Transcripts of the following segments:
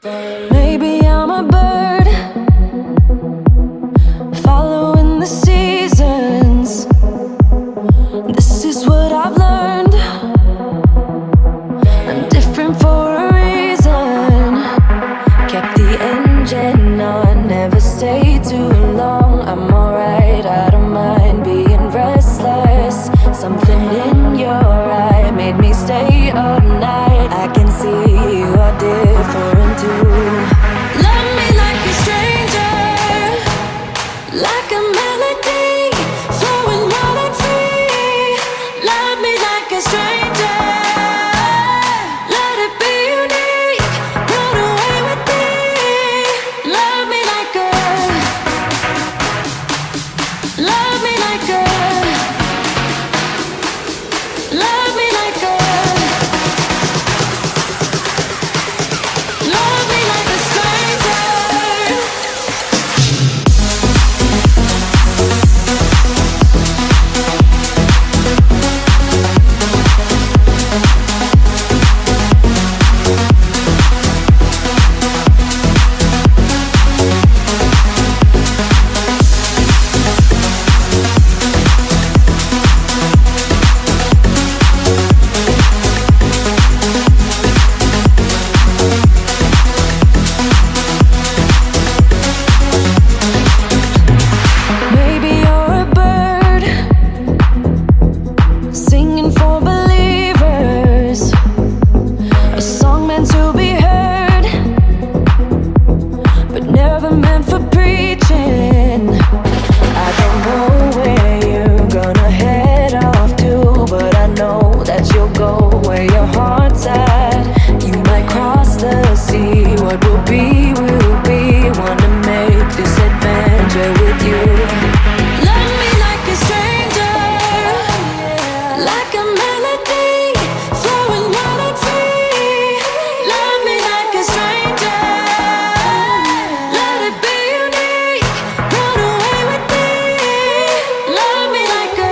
Maybe I'm a bird following the seasons. This is what I've learned. I'm different for a reason. Kept the engine on, never stay too long. I'm alright, I don't mind being restless. Something in your eye made me stay up night. I can see you are different too. Love me like a stranger, like a melody, flowing wild and free. Love me like a stranger, let it be unique. Run away with me. Love me like a, love me like a, love me like a, love me like a stranger. Maybe you're a bird singing for believers, a song meant to be heard, but never meant for preaching. I don't know where you're gonna head off to, but I know that you'll go where your heart's at. You might cross the sea, what will be, will be. Wanna make this adventure with you. Love me like a stranger, like a melody, flowing wild and free. Love me like a stranger, let it be unique. Run away with me. Love me like a,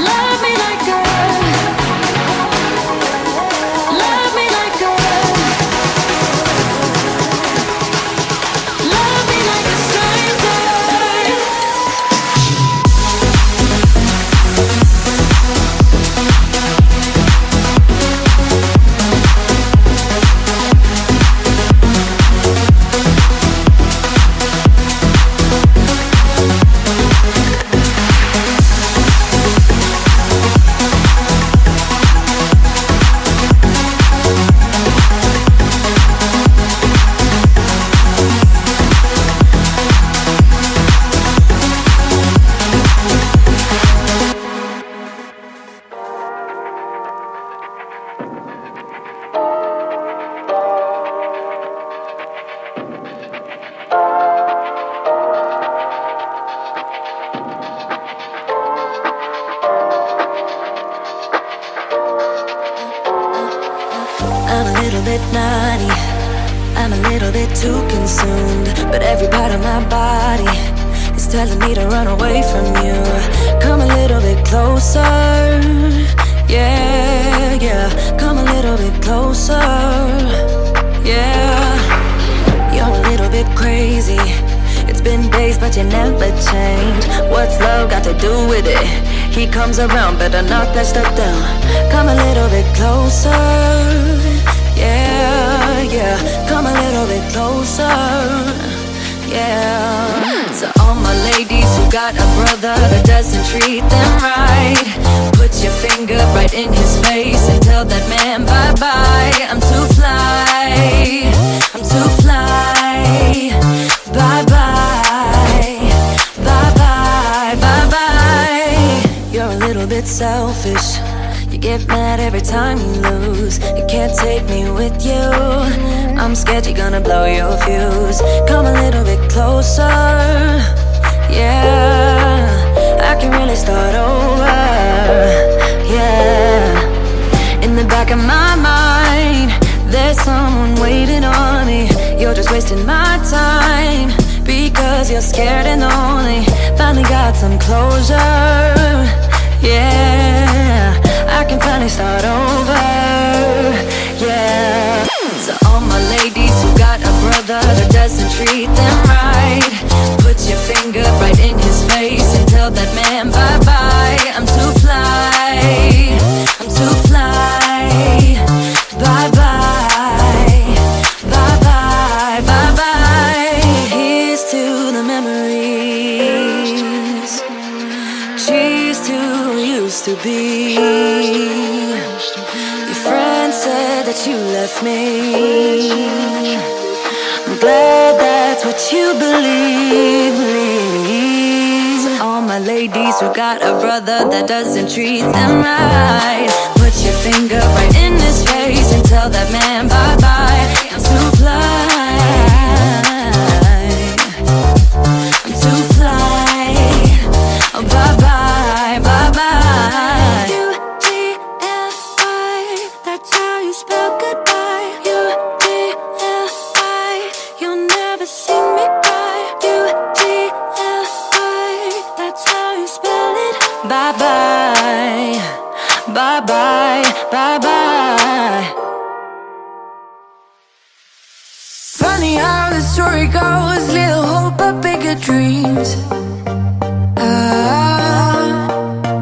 love me like a, love me like a, love me like a stranger. I'm a little bit naughty, I'm a little bit too consumed, but every part of my body is telling me to run away from you. Come a little bit closer, yeah, yeah. Come a little bit closer, yeah. You're a little bit crazy. It's been days but you never change. What's love got to do with it? He comes around, better knock that stuff down. Come a little bit closer, yeah, yeah. Come a little bit closer, yeah. To all my ladies who got a brother that doesn't treat them right, put your finger right in his face and tell that man bye-bye. I'm too fly, I'm too fly. Bye-bye, bye-bye, bye-bye. You're a little bit selfish. You get mad every time you lose. You can't take me with you. I'm scared you're gonna blow your fuse. Come a little bit closer, yeah. I can really start over, yeah. In the back of my mind, there's someone waiting on me. You're just wasting my time because you're scared and lonely. Finally got some closure, yeah. I can finally start over, yeah. brother that doesn't treat them right. Put your finger right in his face and tell that man bye-bye. I'm too fly, I'm too fly. Bye-bye, bye-bye, bye-bye. Here's to the memories. Cheers to who used to be. Your friend said that you left me. I'm glad that's what you believe. To all my ladies who got a brother that doesn't treat them right, put your finger right in his face and tell that man bye-bye. I'm too fly, I'm too fly. Oh, bye-bye, bye-bye. U-G-L-I, that's how you spell goodbye. U-G-L-I, you'll never see me cry. U-G-L-I, that's how you spell it. Bye-bye, bye-bye, bye-bye. Funny how the story goes, little hope but bigger dreams.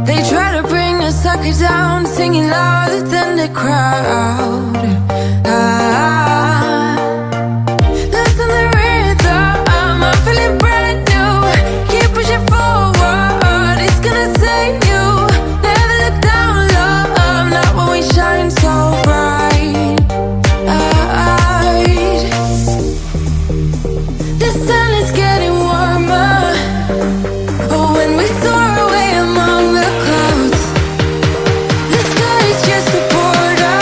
They try to bring a sucker down, singing louder than the crowd. Listen the rhythm, I'm feeling brand new. Keep pushing forward, it's gonna save you. Never look down low, not when we shine so bright. The sun is getting warmer. When we soar away among the clouds, the sky is just a border.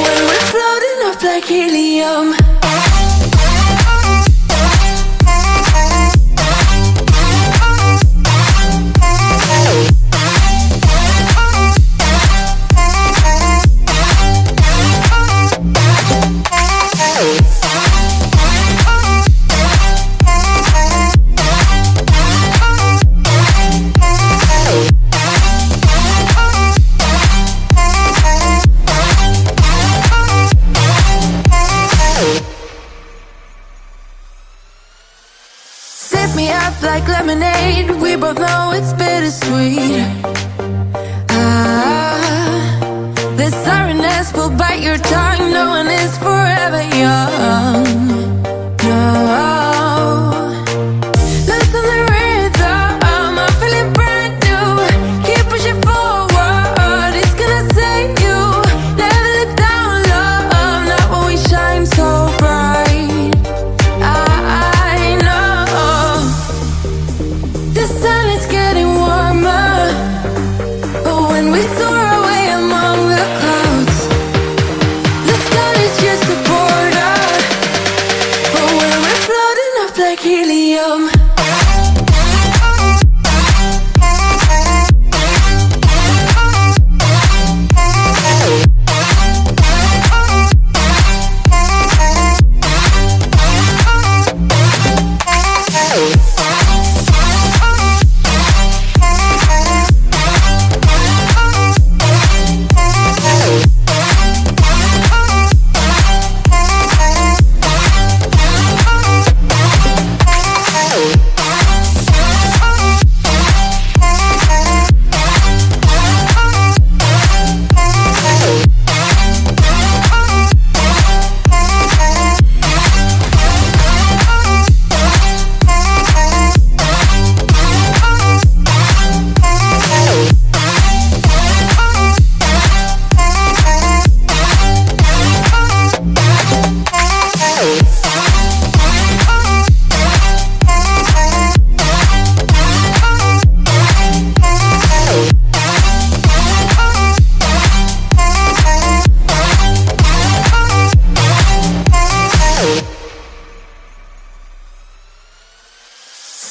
When we're floating up like helium. Sip me up like lemonade, we both know it's bittersweet. This sorrowness will bite your tongue, no one is forever young. No. Listen the rhythm, I'm feeling brand new. Keep pushing forward, it's gonna save you. Never look down low, not when we shine so bright. I know the sun is getting warmer. When we soar away among the clouds, the sky is just a border. When we're floating up like helium.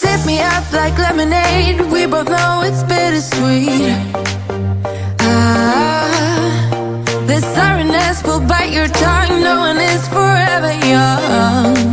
Sip me up like lemonade, we both know it's bittersweet. This sorrowness will bite your tongue, no one is forever young.